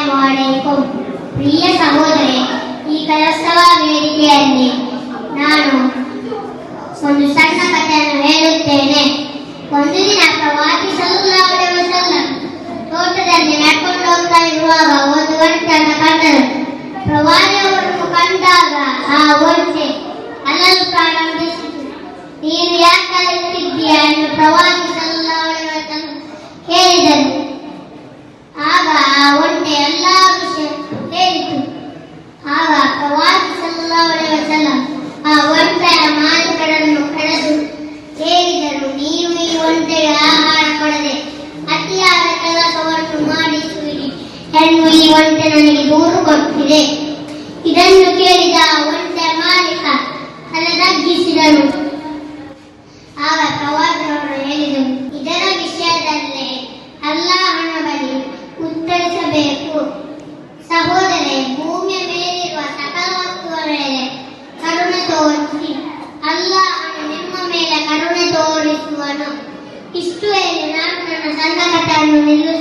ಅಸ್ಸಲಾಮುಅಲೈಕುಂ. ಪ್ರಿಯ ಸಹೋದರಿ, ಈ ಕ್ರೈಸ್ತವ ವೇದಿಕೆಯಲ್ಲಿ ನಾನು ಒಂದು ಸಣ್ಣ ಕಥೆಯನ್ನು ಹೇಳುತ್ತೇನೆ. ಒಂದು ದಿನ ಪ್ರವಾದಿ ಸಲ್ಲಲ್ಲಾಹು ಅಲೈಹಿ ವಸಲ್ಲಂ ತೋಟದಲ್ಲಿ ನಡ್ಕೊಂಡು ಹೋಗ್ತಾ ಇರುವಾಗ ಒಂದು ಒಂಟೆಯನ್ನು ಕಂಡರು. ಪ್ರವಾದಿ ಅವರನ್ನು ಕಂಡಾಗ ಆ ಒಂಟೆ ಅಲ್ಲಲು ಪ್ರಾರಂಭಿಸಿತು. ನೀನು ಯಾಕೆ ಅಳುತ್ತಿದ್ದೀಯಾ ಎಂದು ಪ್ರವಾದಿ ಸಲ್ಲಲ್ಲಾಹು ಅಲೈಹಿ ವಸಲ್ಲಂ ಕೇಳಿದರು. ಆಗ ಆ ಒಂಟೆ ಎಲ್ಲ ವಿಷಯ ಹೇಳಿತು. ಆಗ ಪ್ರವಾದಿ ಸಲ್ಲಲ್ಲಾಹು ಅಲೈಹಿ ವಸಲ್ಲಂ ಆ ಒಂಟೆಯ ಮಾಲೀಕರನ್ನು ಕರೆದು ಹೇಳಿದರು, ನೀವು ಈ ಒಂಟೆಗೆ ಆಹಾರ ಕೊಡದೆ ಅತಿಯಾದ ಕೆಲಸವನ್ನು ಮಾಡಿಸುವಿರಿ ಎಂದು ಈ ಒಂಟೆ ನನಗೆ ದೂರು ಕೊಟ್ಟಿದೆ. ಇದನ್ನು ಕೇಳಿದ ಒಂಟೆ ಮಾಲೀಕ ತಲೆದಗ್ಗಿಸಿದರು. ಆಗ ಪ್ರವಾದಿಯವರು ಹೇಳಿದರು, ಇದರ ವಿಷಯದಲ್ಲೇ ಅಲ್ಲಾಹನ ಬಳಿ ಉತ್ತರಿಸಬೇಕು. ಸಹೋದರೇ, ಭೂಮಿಯ ಮೇಲಿರುವ ಸಕಲ ವಸ್ತುಗಳ ಮೇಲೆ ಕರುಣೆ ತೋರಿಸಿ ಅಲ್ಲಾಹನು ನಿಮ್ಮ ಮೇಲೆ ಕರುಣೆ ತೋರಿಸುವನು. ಇಷ್ಟು ಹೇಳಿ ನಾನು ನನ್ನ ಸಣ್ಣ ಕಥೆಯನ್ನು ನಿಲ್ಲಿಸುತ್ತೇನೆ.